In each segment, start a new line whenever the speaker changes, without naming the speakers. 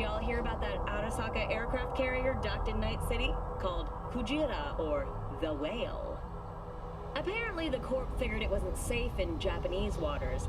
y'all hear about that Arasaka aircraft carrier docked in Night City? Called Kujira, or the Whale. Apparently the Corp figured it wasn't safe in Japanese waters.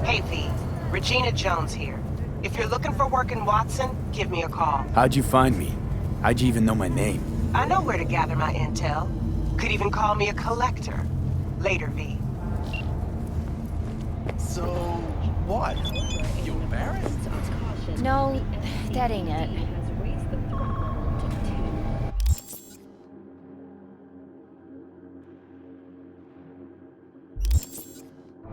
Hey V, Regina Jones here. If you're looking for work in Watson, give me a call.
How'd you find me? How'd you even know my name?
I know where to gather my intel. Could even call me a collector. Later, V.
So, what? You embarrassed?
No, that ain't it.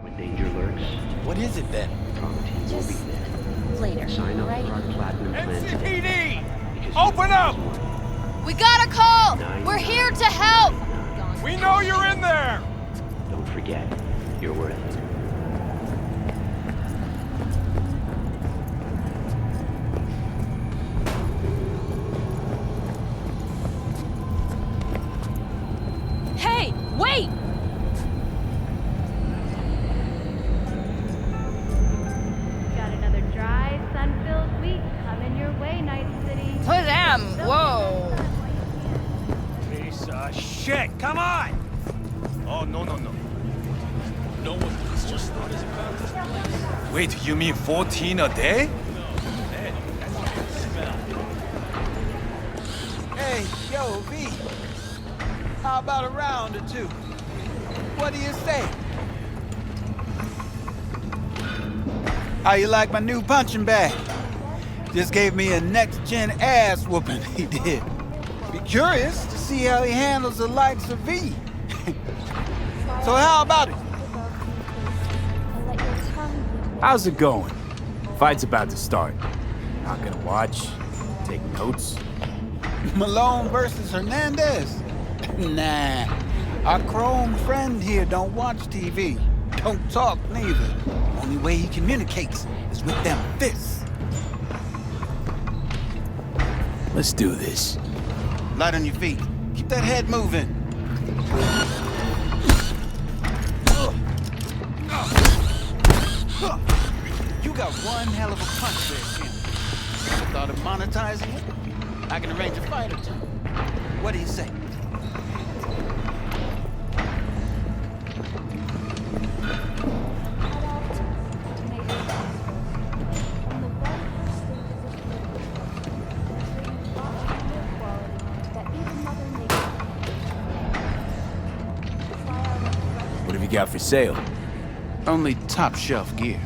When danger lurks,
What is it then?
trauma team will be
Just
there.
later,
Sign up
right?
for our platinum plan today.
NCPD!
Because
Open up!
We got a call! We're here to help!
We know you're in there!
Don't forget, you're worth it.
Hey, wait!
Got another dry, sun-filled week coming your way, Night City.
Who's them? Whoa!
Piece of shit! Come on! Oh, no.
No one is just not as about this place.
Wait, you mean 14 a day?
Hey, yo, V. How about a round or two? What do you say? How you like my new punching bag? Just gave me a next-gen ass whooping, he did. Be curious to see how he handles the likes of V. So how about it?
How's it going? Fight's about to start. Not gonna watch, take notes.
Malone versus Hernandez? Nah. Our chrome friend here don't watch TV. Don't talk neither. Only way he communicates is with them fists.
Let's do this.
Light on your feet. Keep that head moving. You got one hell of a punch there, Kim. Ever thought of monetizing it? I can arrange a fight or two. What do you say?
What have you got for sale?
Only top shelf gear.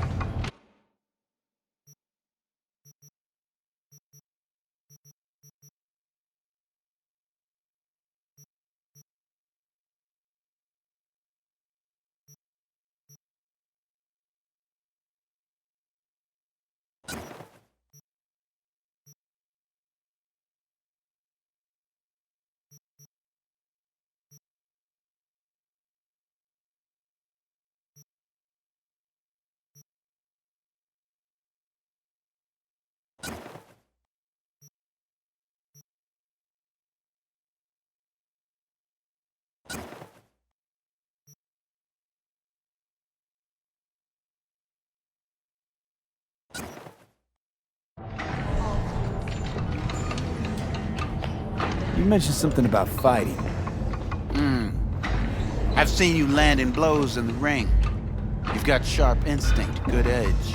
You mentioned something about fighting.
I've seen you landing blows in the ring. You've got sharp instinct, good edge.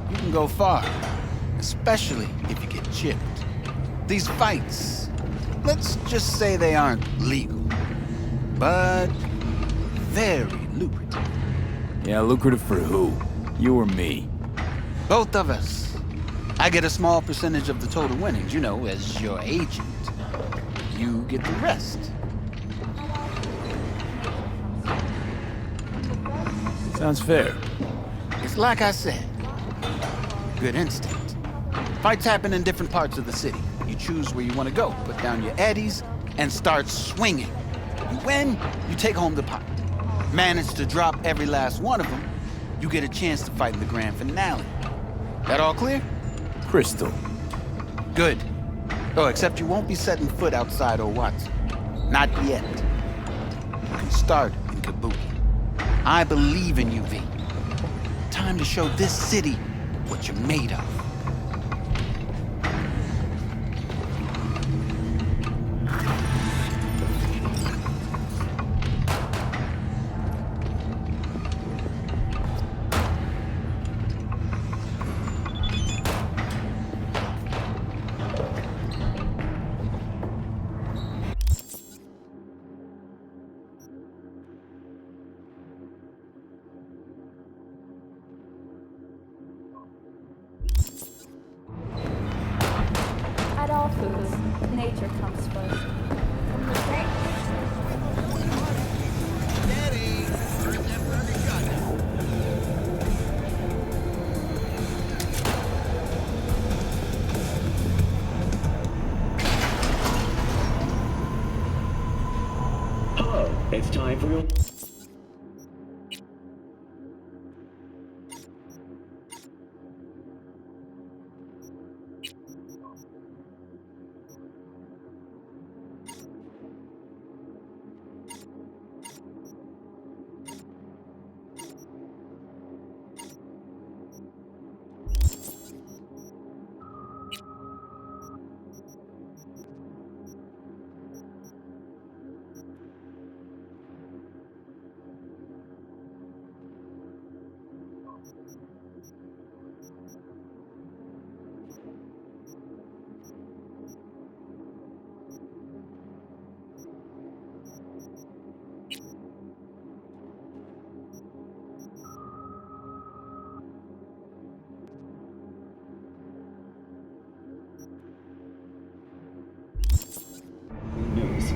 You can go far, especially if you get chipped. These fights, let's just say they aren't legal, but very lucrative.
Yeah, lucrative for who? You or me?
Both of us. I get a small percentage of the total winnings, you know, as your agent. You get the rest.
Sounds fair.
It's like I said, good instinct. Fights happen in different parts of the city. You choose where you want to go, put down your eddies, and start swinging. You win, you take home the pot. Manage to drop every last one of them, you get a chance to fight in the grand finale. That all clear?
Crystal.
Good. Oh, except you won't be setting foot outside or Watson. Not yet. You can start in Kabuki. I believe in you, V. Time to show this city what you're made of.
At all foods, nature comes first.
Hello, it's time for your... News.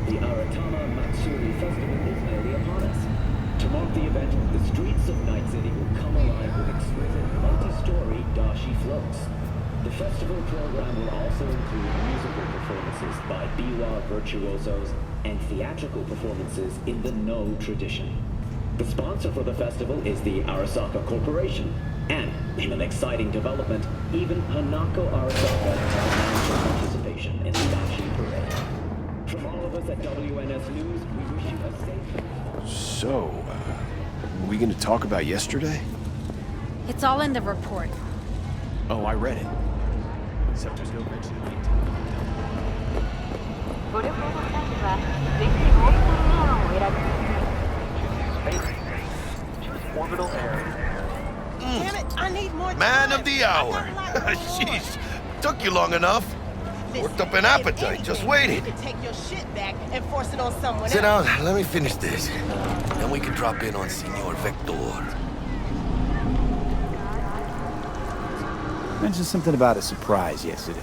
The Aratama Matsuri Festival is nearly upon us. To mark the event, the streets of Night City will come alive with exquisite multi-story dashi floats. The festival program will also include musical performances by biwa virtuosos and theatrical performances in the No tradition. The sponsor for the festival is the Arasaka Corporation, and in an exciting development, even Hanako Arasaka has announced her participation in the dashi parade. From all of us at WNS News, we wish you a safe...
So, were we gonna talk about yesterday?
It's all in the report.
Oh, I read it. Except there's no mention of it.
Orbital area.
Damn it, I need more
Man
time.
of the hour.
I got a lot of
Sheesh. Took you long enough. Worked up an appetite, just waiting.
You can take your shit back and force it on someone
Sit
else.
down, let me finish this. Then we can drop in on Senor Vector.
Mentioned something about a surprise yesterday.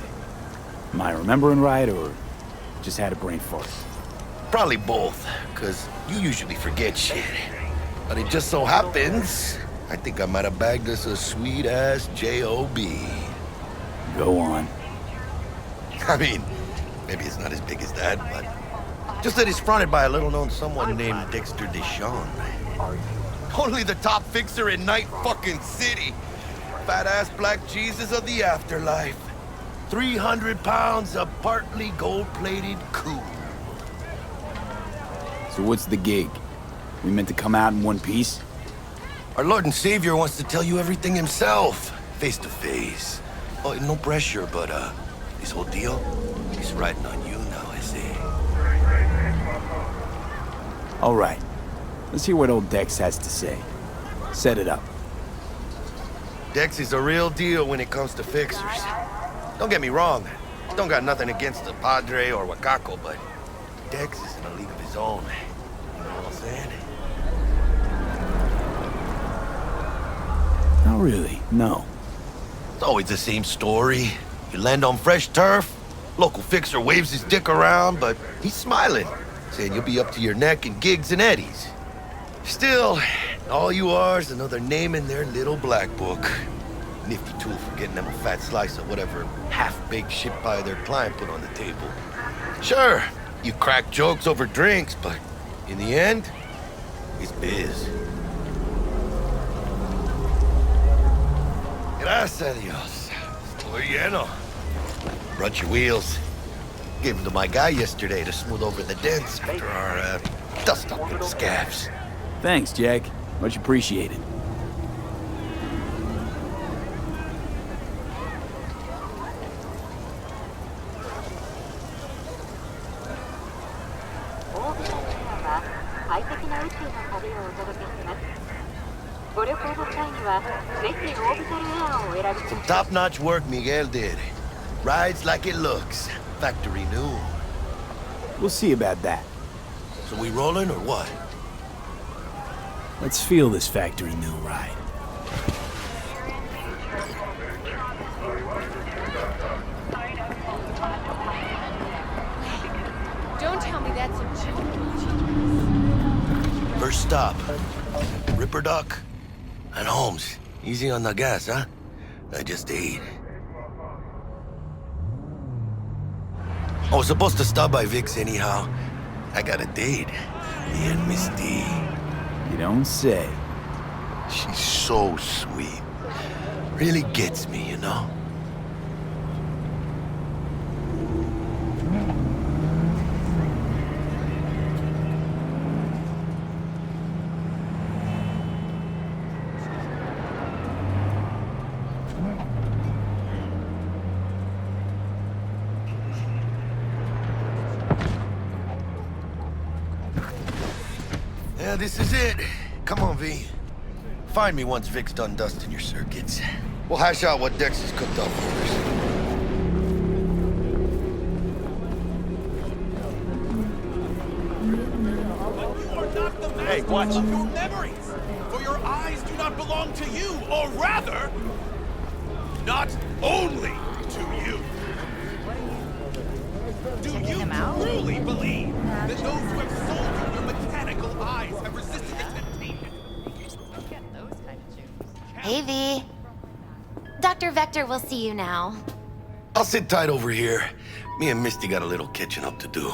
Am I remembering right, or just had a brain fart?
Probably both, because you usually forget shit. But it just so happens, I think I might have bagged us a sweet-ass J.O.B.
Go on.
I mean, maybe it's not as big as that, but just that it's fronted by a little-known someone named Dexter Deshawn. Only the top fixer in Night fucking City. Fat-ass black Jesus of the afterlife. 300 pounds of partly gold-plated cool.
So what's the gig? We meant to come out in one piece?
Our Lord and Savior wants to tell you everything himself, face to face. Oh, no pressure, but this whole deal, he's riding on you now, is it?
All right. Let's hear what old Dex has to say. Set it up.
Dex is a real deal when it comes to fixers. Don't get me wrong. Don't got nothing against the Padre or Wakako, but Dex is in a league of his own. You know what I'm saying?
Not really, no.
It's always the same story. You land on fresh turf, local fixer waves his dick around, but he's smiling, saying you'll be up to your neck in gigs and eddies. Still, all you are is another name in their little black book. Nifty tool for getting them a fat slice of whatever half-baked shit pie their client put on the table. Sure, you crack jokes over drinks, but in the end, it's biz. Gracias a Dios. Estoy lleno. Brought your wheels. Gave them to my guy yesterday to smooth over the dents after our dust-up and scabs.
Thanks, Jack. Much appreciated.
Some top-notch work Miguel did. Rides like it looks. Factory new.
We'll see about that.
So we rolling or what?
Let's feel this factory new ride.
Don't tell me that's a joke.
First stop. Ripper Duck and Holmes. Easy on the gas, huh? I just ate. I was supposed to stop by Vic's anyhow. I got a date. Me and Misty.
You don't say.
She's so sweet. Really gets me, you know? Yeah, this is it. Come on, V. Find me once Vic's done dusting your circuits. We'll hash out what Dex has cooked up for us.
Hey, watch your memories, for your eyes do not belong to you, or rather, not only to you. Do you truly believe that those who have sold you their mechanical eyes have resisted the temptation?
Hey, V. Dr. Vector will see you now.
I'll sit tight over here. Me and Misty got a little catching up to do.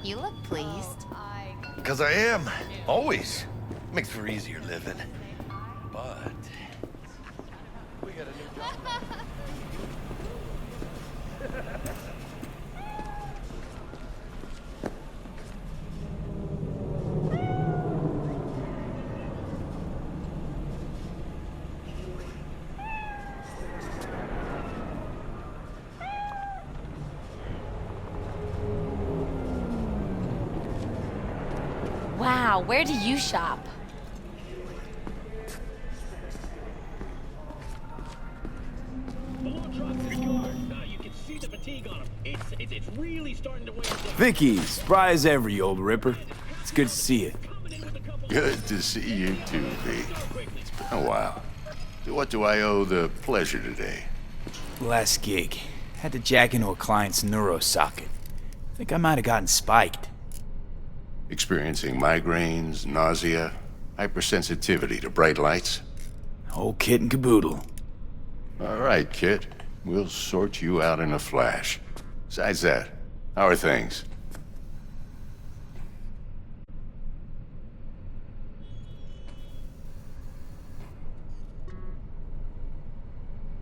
You look pleased.
Because I am. Always. Makes for easier living. But... we got a new job.
Wow, where do you shop?
Vicky, spry as ever, you old ripper. It's good to see you.
Good to see you too, V. It's been a while. To what do I owe the pleasure today?
Last gig. Had to jack into a client's neuro socket. Think I might have gotten spiked.
Experiencing migraines, nausea, hypersensitivity to bright lights?
Whole kit and caboodle.
All right, kid. We'll sort you out in a flash. Besides that, how are things?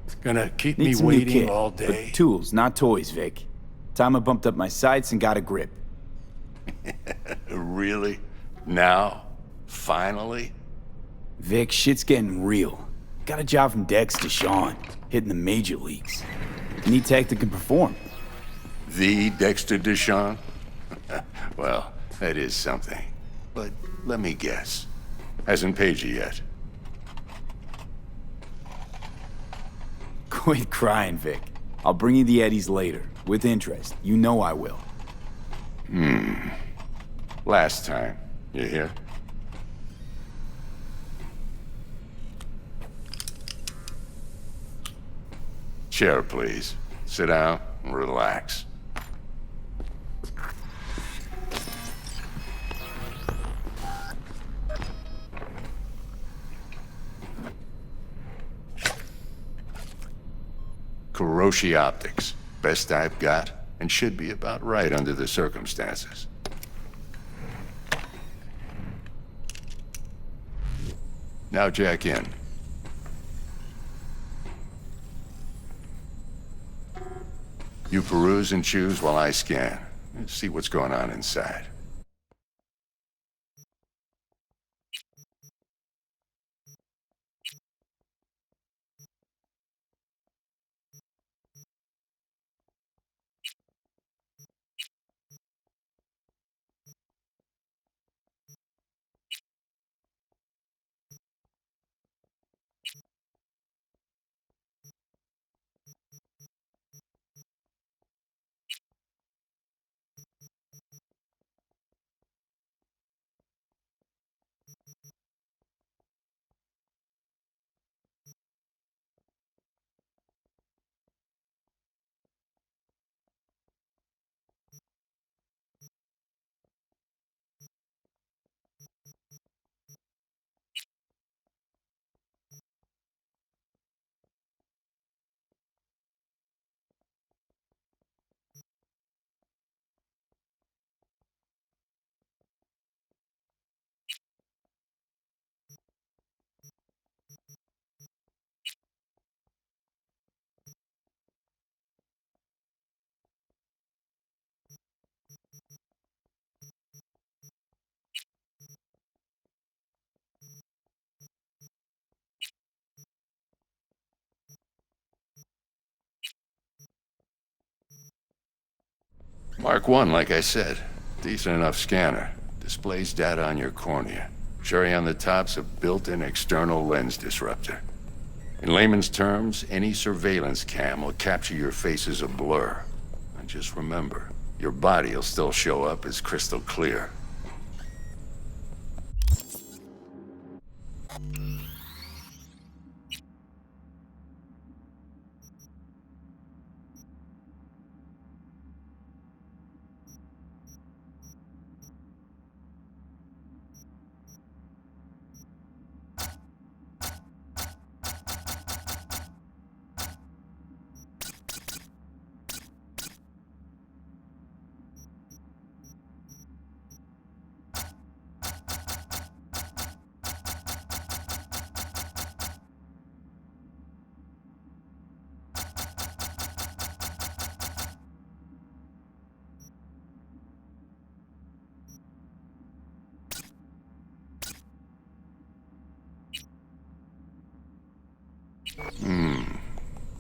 It's gonna keep me
Need some new
waiting
kit,
all
but
day.
tools, not toys, Vic. Time I bumped up my sights and got a grip.
Really? Now? Finally?
Vic, shit's getting real. Got a job from Dex to Sean, hitting the major leagues. Need tech that can perform.
The Dexter Deshawn? Well, that is something. But let me guess. Hasn't paid you yet.
Quit crying, Vic. I'll bring you the eddies later, with interest. You know I will.
Last time. You hear? Chair, please. Sit down and relax. Kuroshi Optics. Best I've got, and should be about right under the circumstances. Now jack in. You peruse and choose while I scan. Let's see what's going on inside. Mark 1, like I said. Decent enough scanner. Displays data on your cornea. Cherry on the top's a built-in external lens disruptor. In layman's terms, any surveillance cam will capture your face as a blur. And just remember, your body will still show up as crystal clear.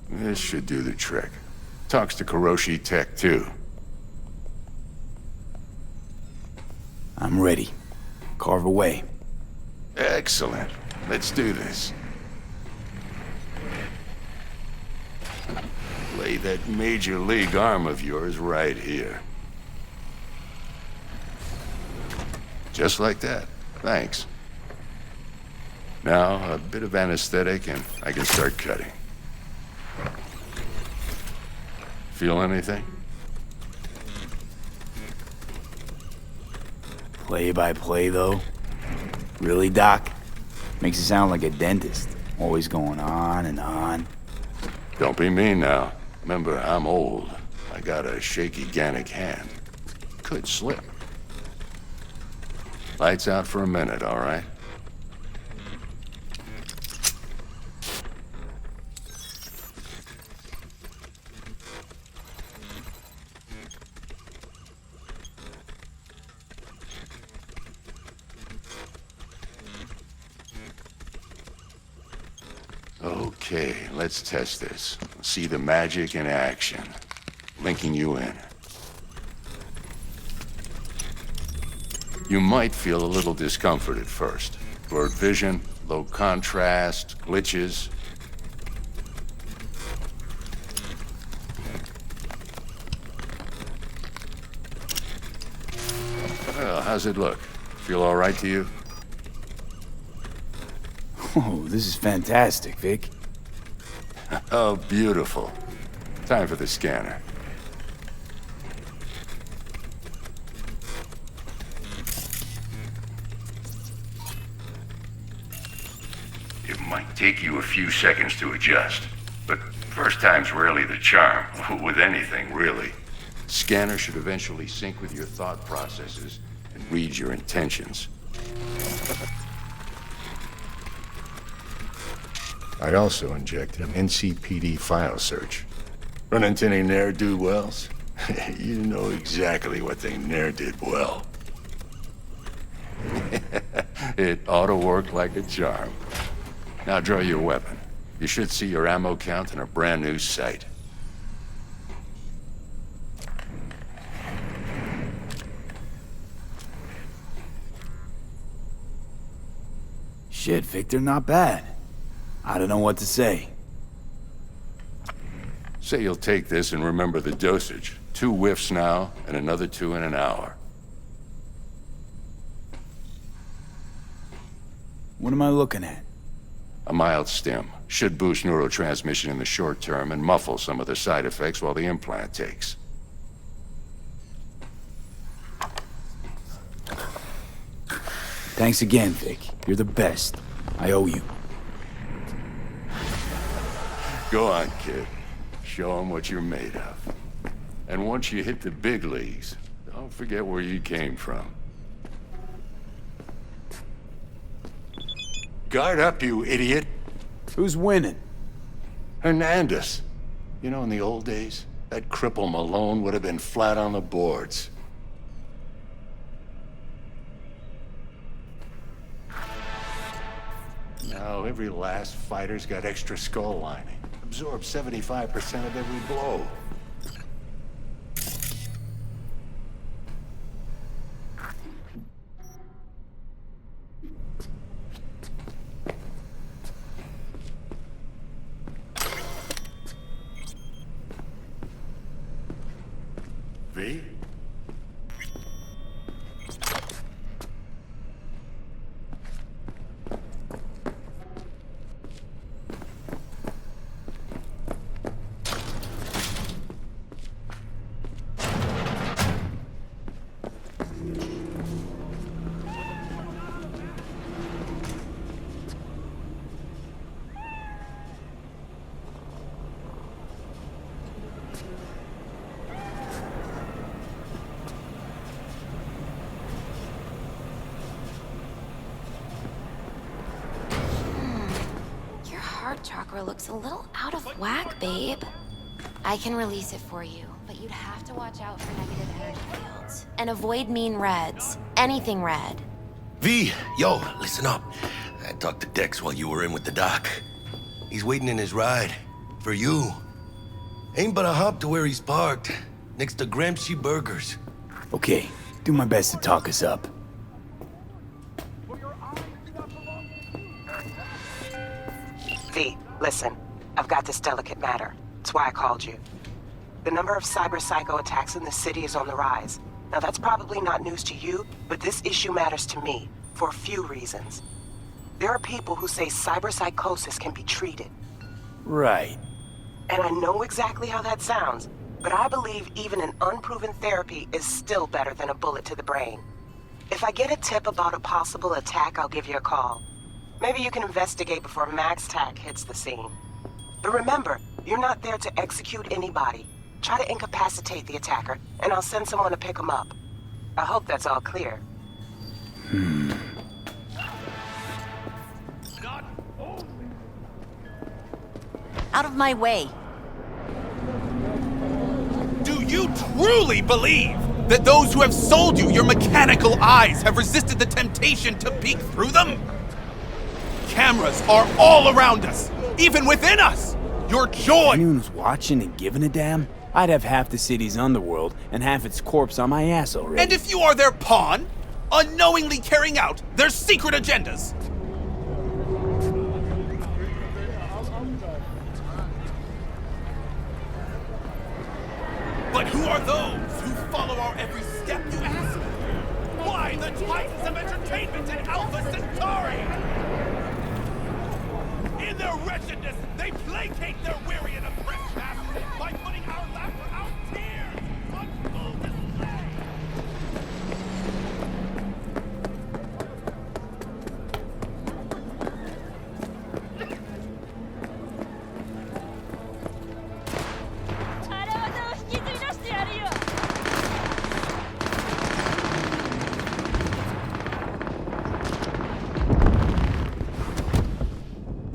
This should do the trick. Talks to Kuroshi Tech, too.
I'm ready. Carve away.
Excellent. Let's do this. Lay that major league arm of yours right here. Just like that. Thanks. Now, a bit of anesthetic and I can start cutting. Feel anything?
Play by play, though? Really, Doc? Makes it sound like a dentist. Always going on and on.
Don't be mean now. Remember, I'm old. I got a shaky Gannic hand. Could slip. Lights out for a minute, all right? Okay, let's test this. See the magic in action. Linking you in. You might feel a little discomfort at first. Blurred vision, low contrast, glitches. Well, how's it look? Feel all right to you?
Oh, this is fantastic, Vic.
Oh, beautiful. Time for the scanner. It might take you a few seconds to adjust, but first time's rarely the charm, with anything, really. Scanner should eventually sync with your thought processes and read your intentions. I also inject an NCPD file search. Run into any ne'er-do-wells? You know exactly what they ne'er did well. It ought to work like a charm. Now draw your weapon. You should see your ammo count in a brand new sight.
Shit, Victor, not bad. I don't know what to say.
Say you'll take this and remember the dosage. 2 whiffs now, and another 2 in an hour.
What am I looking at?
A mild stim. Should boost neurotransmission in the short term and muffle some of the side effects while the implant takes.
Thanks again, Vic. You're the best. I owe you.
Go on, kid. Show them what you're made of. And once you hit the big leagues, don't forget where you came from. Guard up, you idiot.
Who's winning?
Hernandez. You know, in the old days, that cripple Malone would have been flat on the boards. Now, every last fighter's got extra skull lining. Absorbs 75% of every blow. V?
Chakra looks a little out of whack, babe. I can release it for you, but you'd have to watch out for negative energy fields. And avoid mean reds. Anything red.
V, yo, listen up. I talked to Dex while you were in with the doc. He's waiting in his ride. For you. Ain't but a hop to where he's parked. Next to Gramsci Burgers.
Okay, do my best to talk us up.
V, listen. I've got this delicate matter. That's why I called you. The number of cyber-psycho attacks in the city is on the rise. Now that's probably not news to you, but this issue matters to me for a few reasons. There are people who say cyberpsychosis can be treated.
Right.
And I know exactly how that sounds, but I believe even an unproven therapy is still better than a bullet to the brain. If I get a tip about a possible attack, I'll give you a call. Maybe you can investigate before Max Tack hits the scene. But remember, you're not there to execute anybody. Try to incapacitate the attacker, and I'll send someone to pick him up. I hope that's all clear.
Out of my way.
Do you truly believe that those who have sold you your mechanical eyes have resisted the temptation to peek through them? Cameras are all around us, even within us. Your joy.
If anyone was watching and giving a damn, I'd have half the city's underworld and half its corpse on my ass already.
And if you are their pawn, unknowingly carrying out their secret agendas. But who are those who follow our every step, you ask? Why the Titans of Entertainment and Alpha Centauri? In their wretchedness, they placate their weary and oppressed masses by putting our laughter, our tears, on full display.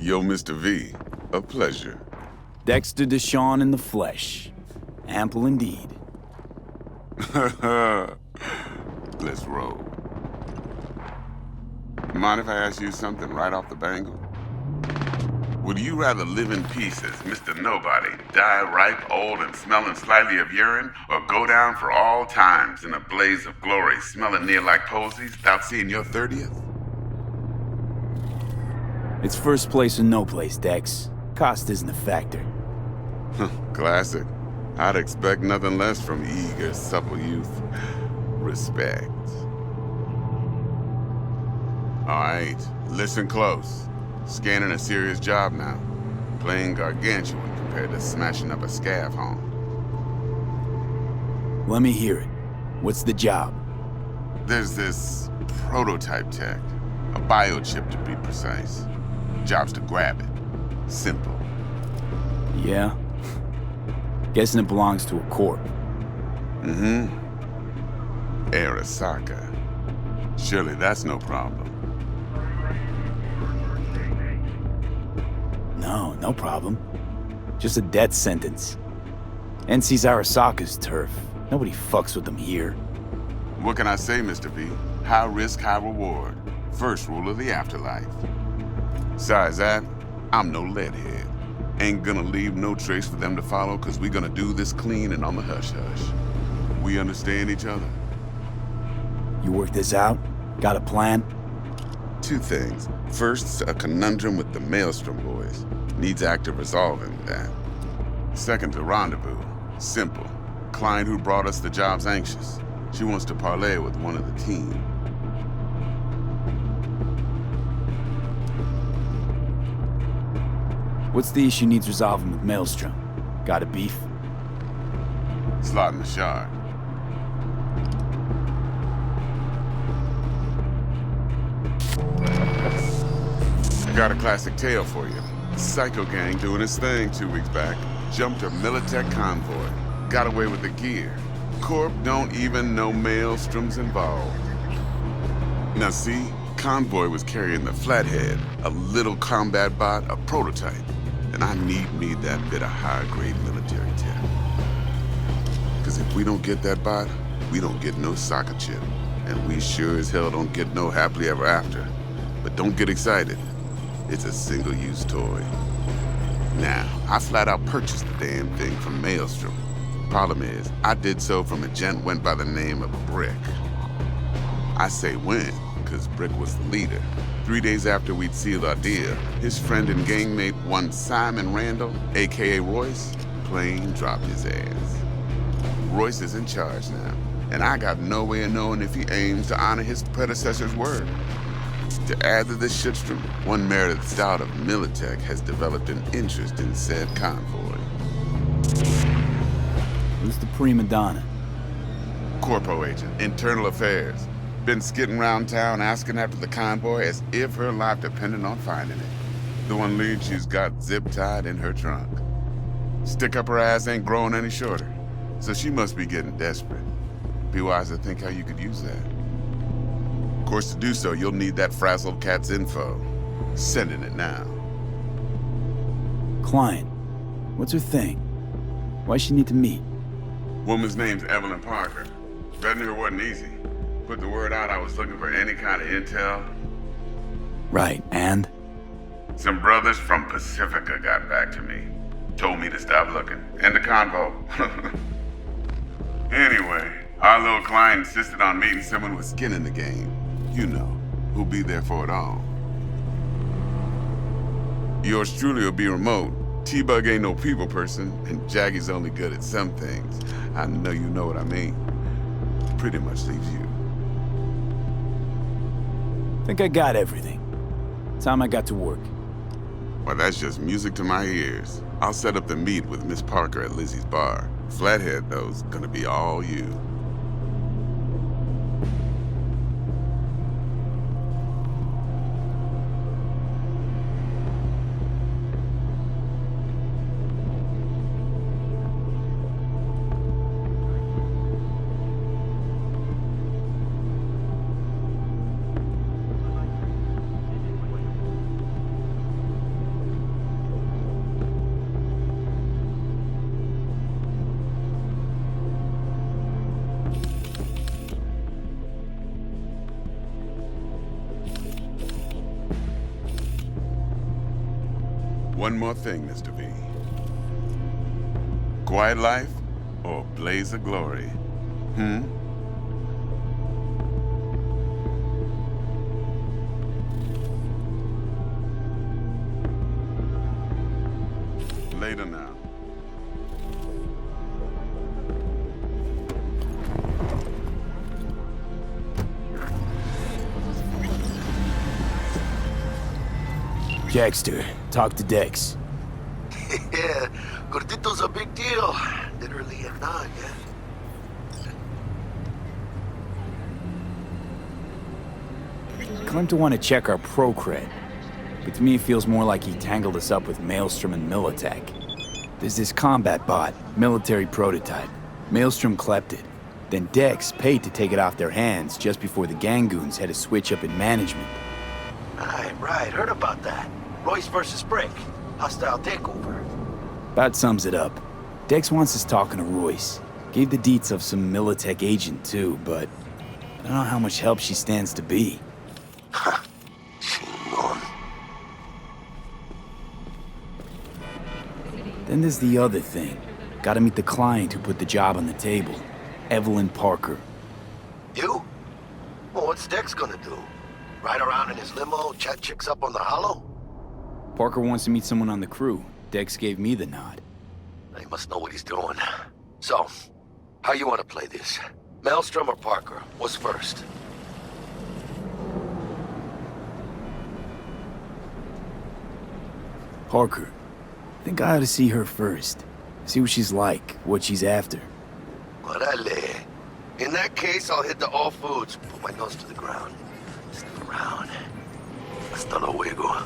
Yo, Mr. V, a pleasure.
Dexter Deshawn in the flesh. Ample indeed.
Let's roll. Mind if I ask you something right off the bangle? Would you rather live in peace as Mr. Nobody, die ripe, old, and smelling slightly of urine, or go down for all times in a blaze of glory, smelling near like posies without seeing your 30th?
It's first place or no place, Dex. Cost isn't a factor.
Classic. I'd expect nothing less from eager, supple youth. Respect. All right, listen close. Scanning a serious job now. Playing gargantuan compared to smashing up a scav home.
Let me hear it. What's the job?
There's this prototype tech. A biochip to be precise. Job's to grab it. Simple.
Yeah? Guessing it belongs to a corp.
Mm-hmm. Arasaka. Surely that's no problem.
No problem. Just a death sentence. NC's Arasaka's turf. Nobody fucks with them here.
What can I say, Mr. V? High risk, high reward. First rule of the afterlife. Besides that, I'm no leadhead. Ain't gonna leave no trace for them to follow, cause we gonna do this clean and on the hush-hush. We understand each other.
You work this out? Got a plan?
Two things. First, a conundrum with the Maelstrom boys. Needs active resolving that. Second, a rendezvous. Simple. Client who brought us the job's anxious. She wants to parlay with one of the team.
What's the issue needs resolving with Maelstrom? Got a beef?
Slot in the shard. I got a classic tale for you. Psycho gang doing his thing 2 weeks back. Jumped a Militech convoy. Got away with the gear. Corp don't even know Maelstrom's involved. Now see, convoy was carrying the Flathead, a little combat bot, a prototype. And I need me that bit of high-grade military tech. Because if we don't get that bot, we don't get no soccer chip. And we sure as hell don't get no happily ever after. But don't get excited. It's a single-use toy. Now, I flat out purchased the damn thing from Maelstrom. Problem is, I did so from a gent went by the name of Brick. I say when, because Brick was the leader. 3 days after we'd sealed our deal, his friend and gangmate, one Simon Randall, aka Royce, plain dropped his ass. Royce is in charge now, and I got no way of knowing if he aims to honor his predecessor's word. To add to this shitstorm, one Meredith Stout of Militech has developed an interest in said convoy.
Who's the prima donna?
Corpo agent, internal affairs. Been skidding around town asking after the convoy as if her life depended on finding it. The one lead she's got zip-tied in her trunk. Stick up her ass ain't growing any shorter, so she must be getting desperate. Be wise to think how you could use that. Of course, to do so, you'll need that frazzled cat's info. Sending it now.
Client. What's her thing? Why's she need to meet?
Woman's name's Evelyn Parker. Vetting her wasn't easy. Put the word out I was looking for any kind of intel.
Right, and?
Some brothers from Pacifica got back to me. Told me to stop looking. End the convo. Anyway, Our little client insisted on meeting someone with skin in the game. You know, who'll be there for it all. Yours truly will be remote. T-Bug ain't no people person, and Jaggy's only good at some things. I know you know what I mean. Pretty much leaves you.
Think I got everything. Time I got to work.
Well, that's just music to my ears. I'll set up the meet with Miss Parker at Lizzie's bar. Flathead, though's gonna be all you. One more thing, Mr. V. Quiet life or blaze of glory? Later now.
Jackster, talk to Dex.
Yeah, Gordito's a big deal. Literally a nod, yeah.
Claimed to want to check our pro cred, but to me it feels more like he tangled us up with Maelstrom and Militech. There's this combat bot, military prototype. Maelstrom clept it. Then Dex paid to take it off their hands just before the Gangoons had a switch up in management.
Right, heard about that. Royce versus Brick. Hostile takeover.
About sums it up. Dex wants us talking to Royce. Gave the deets of some Militech agent too, but I don't know how much help she stands to be. Then there's the other thing. Gotta meet the client who put the job on the table. Evelyn Parker.
You? Well, what's Dex gonna do? Ride around in his limo, chat chicks up on the hollow?
Parker wants to meet someone on the crew. Dex gave me the nod.
He must know what he's doing. So, how you want to play this? Maelstrom or Parker? What's first?
Parker. Think I ought to see her first. See what she's like, what she's after.
Orale. In that case, I'll hit the all foods. Put my nose to the ground. Sniff around. Hasta luego.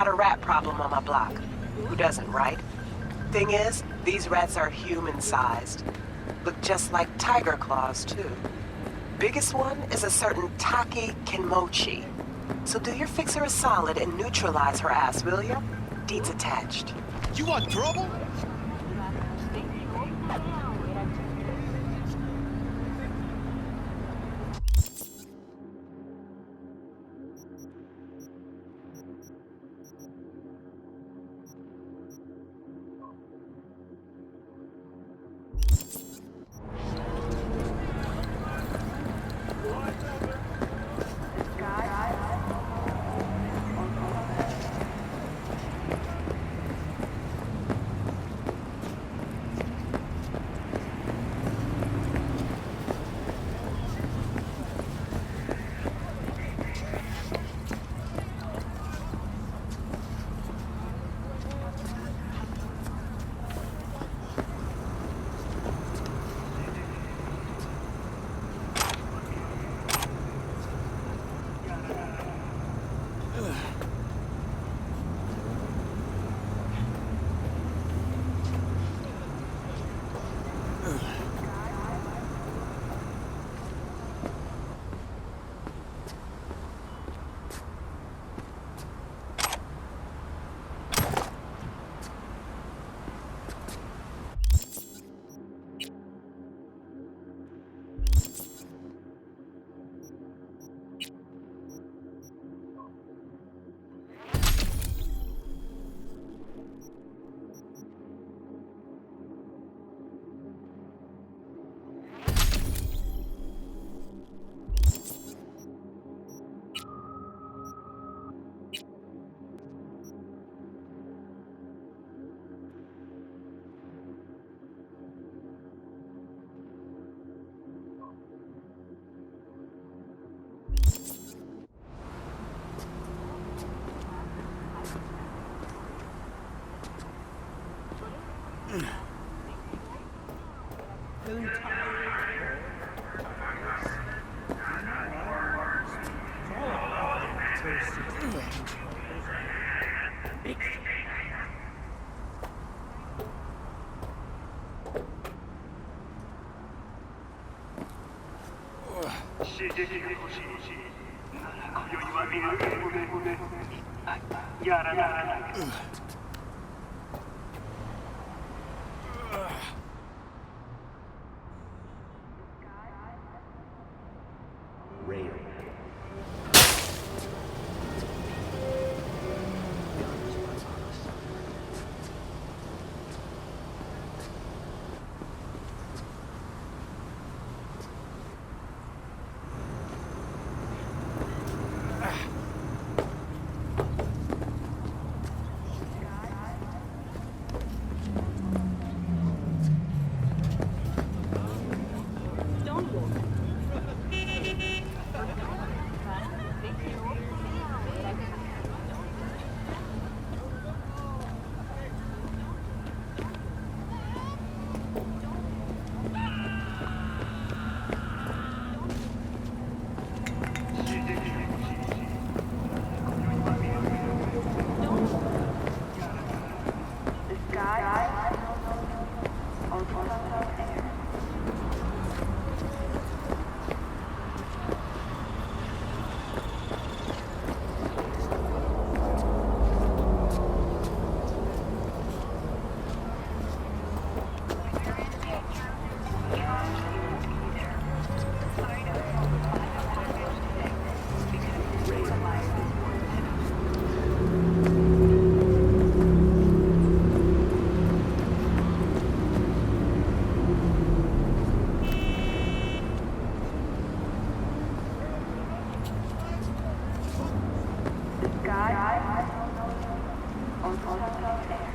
Got a rat problem on my block. Who doesn't, right? Thing is, these rats are human-sized. Look just like tiger claws, too. Biggest one is a certain Taki Kenmochi. So do your fixer a solid and neutralize her ass, will ya? Deed's attached.
You want trouble?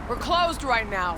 We're closed right now.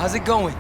How's it going?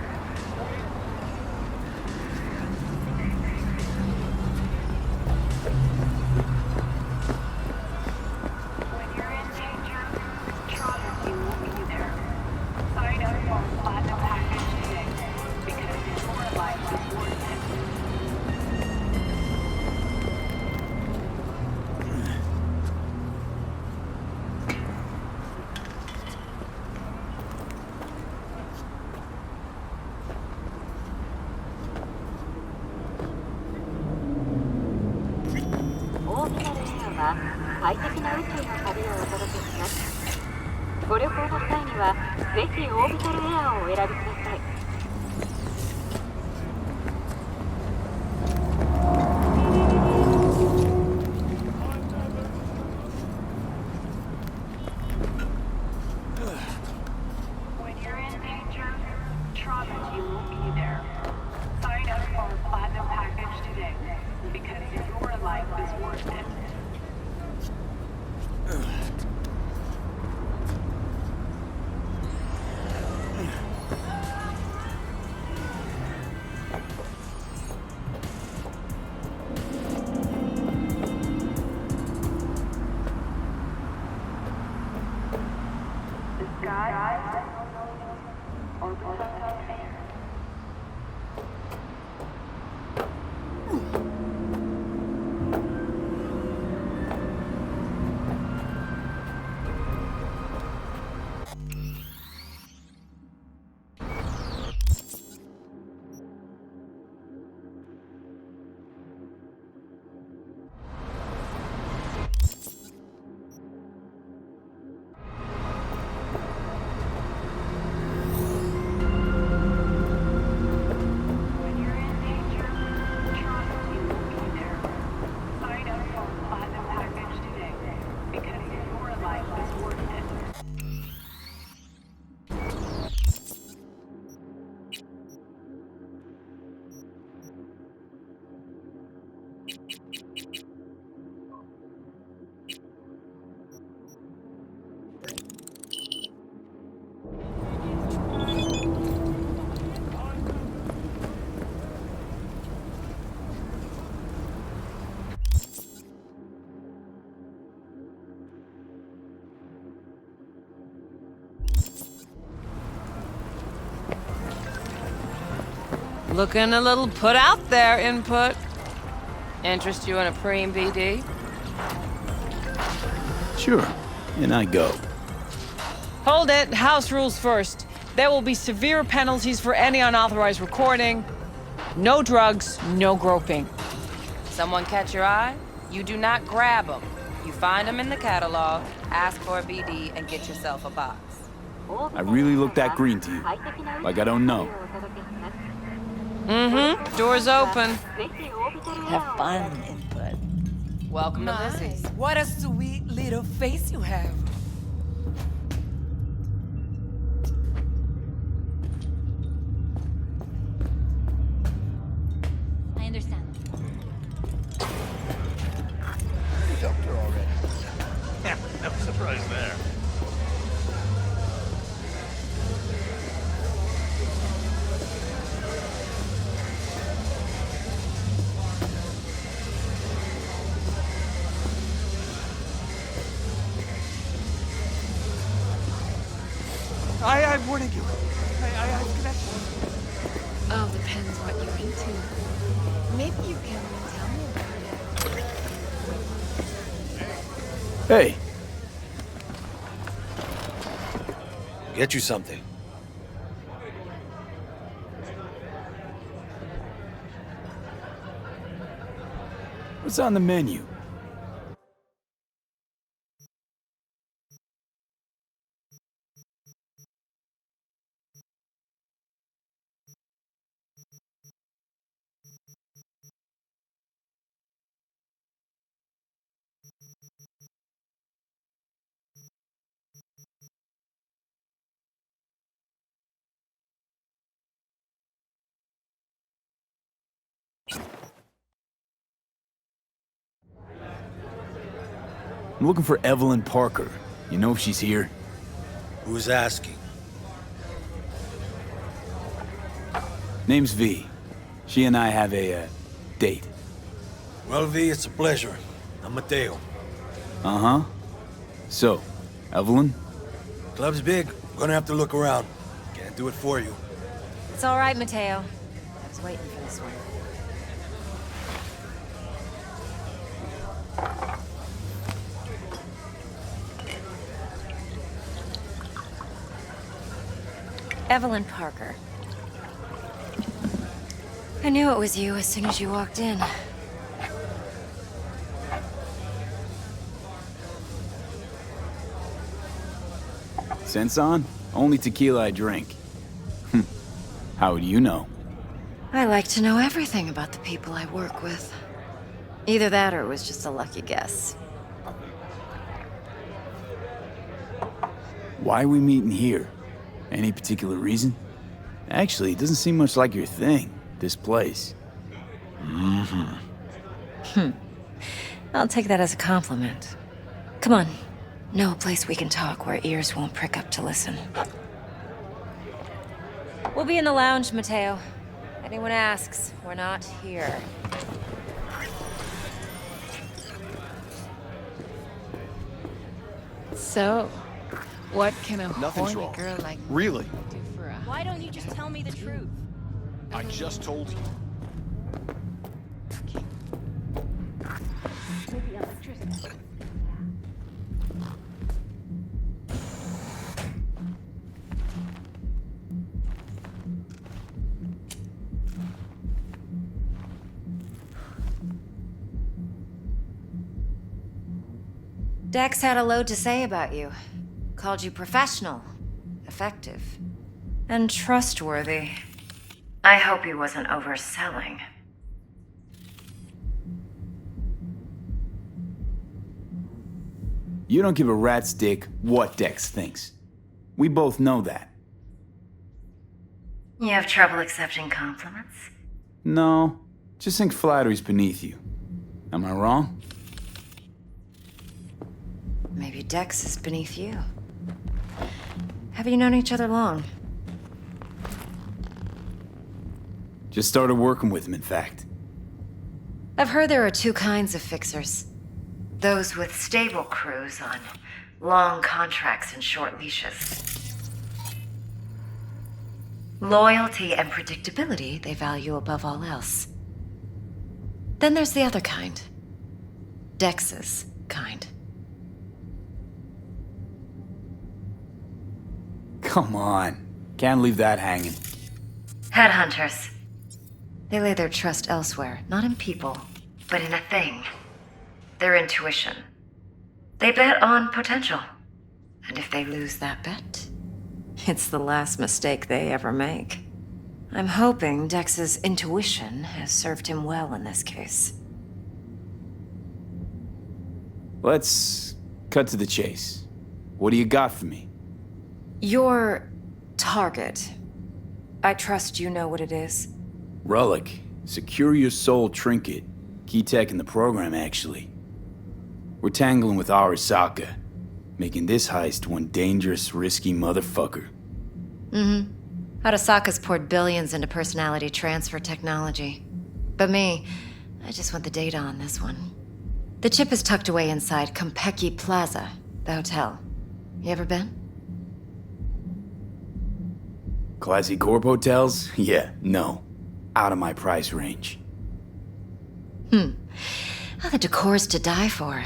Looking a little put out there, Input. Interest you in a preem, BD?
Sure, and I go.
Hold it. House rules first. There will be severe penalties for any unauthorized recording. No drugs, no groping. Someone catch your eye? You do not grab them. You find them in the catalog, ask for a BD, and get yourself a box.
I really look that green to you. Like I don't know.
Mm-hmm. Door's open.
Have fun, Input.
Welcome to Lizzie's.
What a sweet little face you have.
I understand.
You helped her already. Yeah, no surprise there. I warning you. I've connections.
All depends what you're into. Maybe you can tell me about it.
Hey,
Get you something.
what's on the menu? I'm looking for Evelyn Parker. You know if she's here?
Who's asking?
Name's V. She and I have a, date.
Well, V, it's a pleasure. I'm Mateo.
Uh-huh. So, Evelyn?
Club's big. Gonna have to look around. Can't do it for you.
It's all right, Mateo. I was waiting for this one. Evelyn Parker. I knew it was you as soon as you walked in.
Sense on? Only tequila I drink. How would you know?
I like to know everything about the people I work with. Either that or it was just a lucky guess.
Why are we meeting here? Any particular reason? Actually, it doesn't seem much like your thing, this place.
I'll take that as a compliment. Come on. Know a place we can talk where ears won't prick up to listen. We'll be in the lounge, Mateo. Anyone asks, we're not here.
So, what can a
Nothing's
horny
wrong.
girl like
Really?
me do for a...
Why don't you just tell me the truth?
I just told you.
Dex had a load to say about you. Called you professional, effective, and trustworthy. I hope he wasn't overselling.
You don't give a rat's dick what Dex thinks. We both know that.
You have trouble accepting compliments?
No, just think flattery's beneath you. Am I wrong?
Maybe Dex is beneath you. Have you known each other long?
Just started working with him, in fact.
I've heard there are two kinds of fixers. Those with stable crews on long contracts and short leashes. Loyalty and predictability they value above all else. Then there's the other kind. Dex's kind.
Come on. Can't leave that hanging.
Headhunters. They lay their trust elsewhere, not in people, but in a thing. Their intuition. They bet on potential. And if they lose that bet, it's the last mistake they ever make. I'm hoping Dex's intuition has served him well in this case.
Let's cut to the chase. What do you got for me?
Your target. I trust you know what it is.
Relic. Secure your soul trinket. Key tech in the program, actually. We're tangling with Arasaka, making this heist one dangerous, risky motherfucker.
Arasaka's poured billions into personality transfer technology. But me, I just want the data on this one. The chip is tucked away inside Compeki Plaza, the hotel. You ever been?
Classy corp hotels? Yeah, no. Out of my price range.
Oh, the decor's to die for.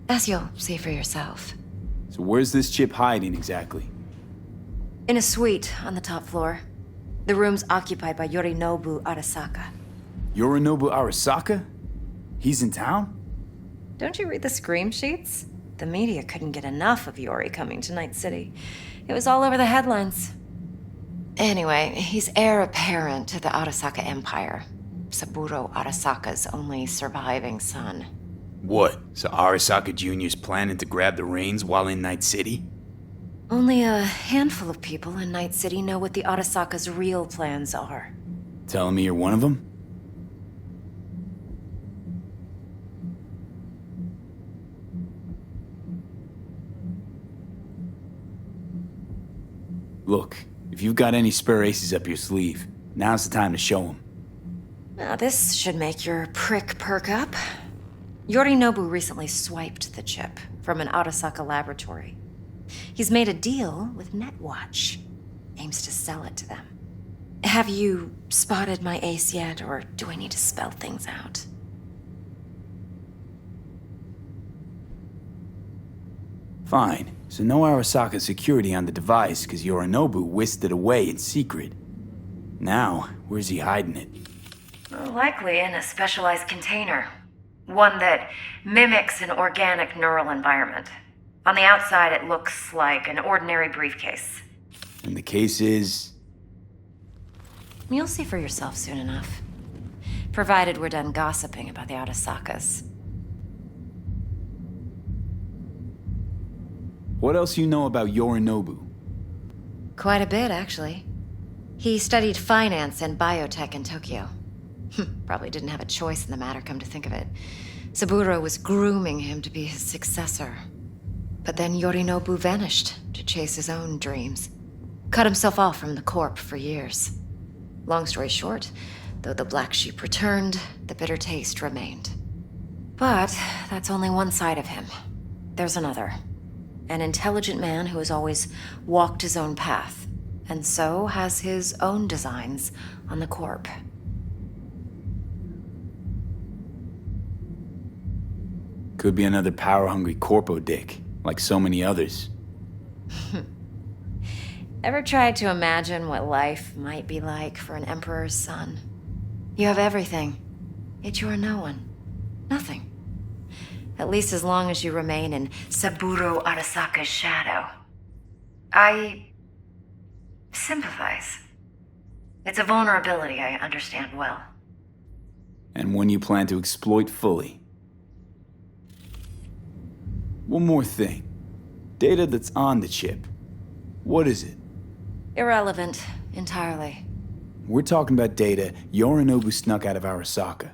As you'll see for yourself.
So where's this chip hiding exactly?
In a suite on the top floor. The room's occupied by Yorinobu Arasaka.
Yorinobu Arasaka? He's in town?
Don't you read the scream sheets? The media couldn't get enough of Yori coming to Night City. It was all over the headlines. Anyway, he's heir apparent to the Arasaka Empire. Saburo Arasaka's only surviving son.
What? So Arasaka Jr.'s planning to grab the reins while in Night City?
Only a handful of people in Night City know what the Arasaka's real plans are.
Telling me you're one of them? Look, if you've got any spare aces up your sleeve, Now's the time to show him.
Now, this should make your prick perk up. Yorinobu recently swiped the chip from an Arasaka laboratory. He's made a deal with Netwatch. Aims to sell it to them. Have you spotted my ace yet, or do I need to spell things out?
Fine. So no Arasaka security on the device because Yorinobu whisked it away in secret. Now, where's he hiding it?
Likely in a specialized container. One that mimics an organic neural environment. On the outside, it looks like an ordinary briefcase.
And the case is...
You'll see for yourself soon enough. Provided we're done gossiping about the Arasakas.
What else you know about Yorinobu?
Quite a bit, actually. He studied finance and biotech in Tokyo. Probably didn't have a choice in the matter, come to think of it. Saburo was grooming him to be his successor. But then Yorinobu vanished to chase his own dreams. Cut himself off from the Corp for years. Long story short, though the black sheep returned, the bitter taste remained. But that's only one side of him. There's another. An intelligent man who has always walked his own path, and so has his own designs on the Corp.
Could be another power-hungry corpo dick, like so many others.
Ever tried to imagine what life might be like for an emperor's son? You have everything, yet you are no one. Nothing. At least as long as you remain in Saburo Arasaka's shadow. I sympathize. It's a vulnerability I understand well.
And one you plan to exploit fully. One more thing. Data that's on the chip. What is it?
Irrelevant, entirely.
We're talking about data Yorinobu snuck out of Arasaka.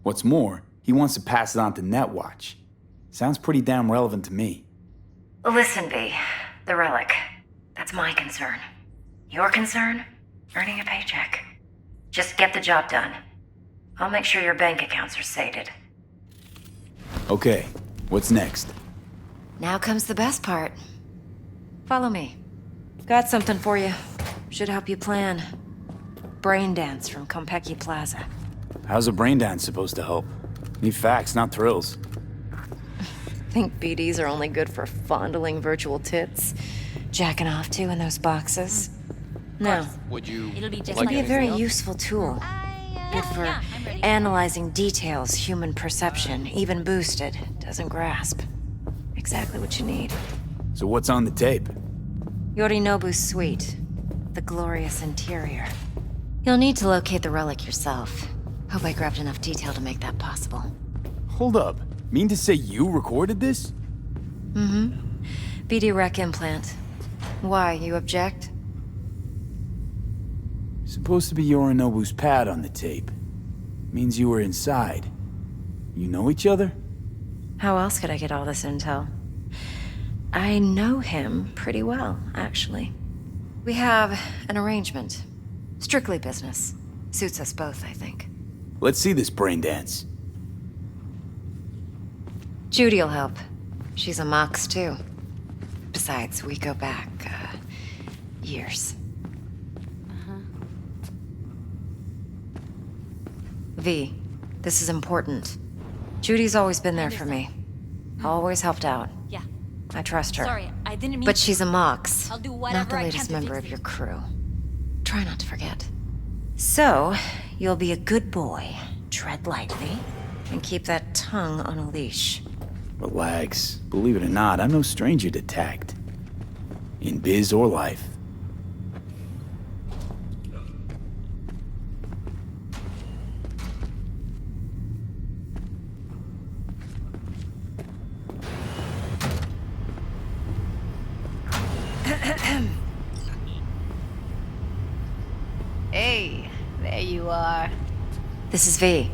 What's more, he wants to pass it on to Netwatch. Sounds pretty damn relevant to me.
Listen, V. The relic. That's my concern. Your concern? Earning a paycheck. Just get the job done. I'll make sure your bank accounts are sated.
Okay, what's next?
Now comes the best part. Follow me. Got something for you. Should help you plan. Brain dance from Konpeki Plaza.
How's a brain dance supposed to help? Need facts, not thrills.
Think BDs are only good for fondling virtual tits? Jacking off to in those boxes? No.
Would you?
It'll be a very useful tool. Good for analyzing details human perception, even boosted, doesn't grasp. Exactly what you need.
So what's on the tape?
Yorinobu's suite. The glorious interior. You'll need to locate the relic yourself. Hope I grabbed enough detail to make that possible.
Hold up. Mean to say you recorded this?
Mm-hmm. BD rec implant. Why, you object?
Supposed to be Yorinobu's pad on the tape. Means you were inside. You know each other?
How else could I get all this intel? I know him pretty well, actually. We have an arrangement. Strictly business. Suits us both, I think.
Let's see this brain dance.
Judy'll help. She's a Mox, too. Besides, we go back, years. V, this is important. Judy's always been there for me. Always helped out.
Yeah.
I trust her.
Sorry, I didn't mean
But she's a Mox,
I'll do
not
whatever
the
I
latest
can to
member
fix
of your
it.
crew. Try not to forget. So, you'll be a good boy, tread lightly, and keep that tongue on a leash.
Relax. Believe it or not, I'm no stranger to tact. In biz or life.
Hey, there you are.
This is V.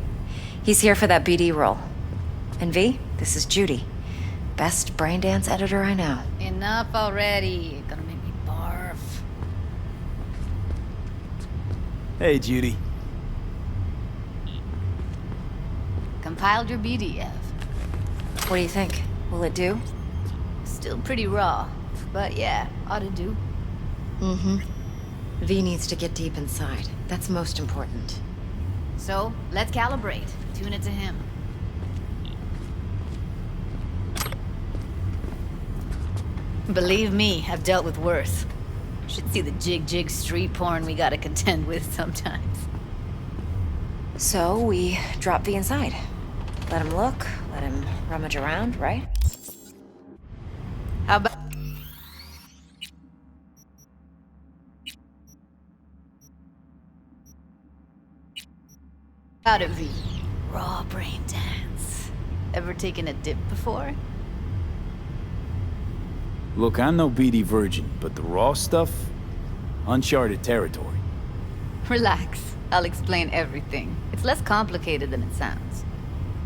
He's here for that BD role. And V, this is Judy. Best brain dance editor I know.
Enough already. You're gonna make me barf.
Hey, Judy.
Compiled your BDF.
What do you think? Will it do?
Still pretty raw, but yeah, ought to do.
Mm-hmm. V needs to get deep inside. That's most important.
So, let's calibrate. Tune it to him. Believe me, I've dealt with worse. Should see the jig street porn we gotta contend with sometimes.
So, we drop V inside. Let him look, let him rummage around, right?
How about... Out of V. Raw brain dance. Ever taken a dip before?
Look, I'm no BD virgin, but the raw stuff? Uncharted territory.
Relax. I'll explain everything. It's less complicated than it sounds.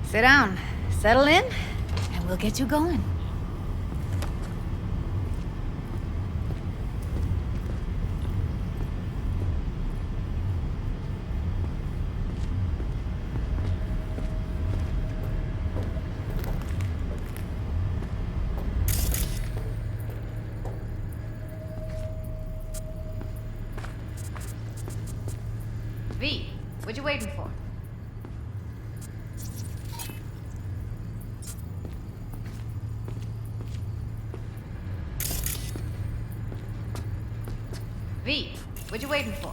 Sit down, settle in, and we'll get you going. V, what you waiting for? V, what you waiting for?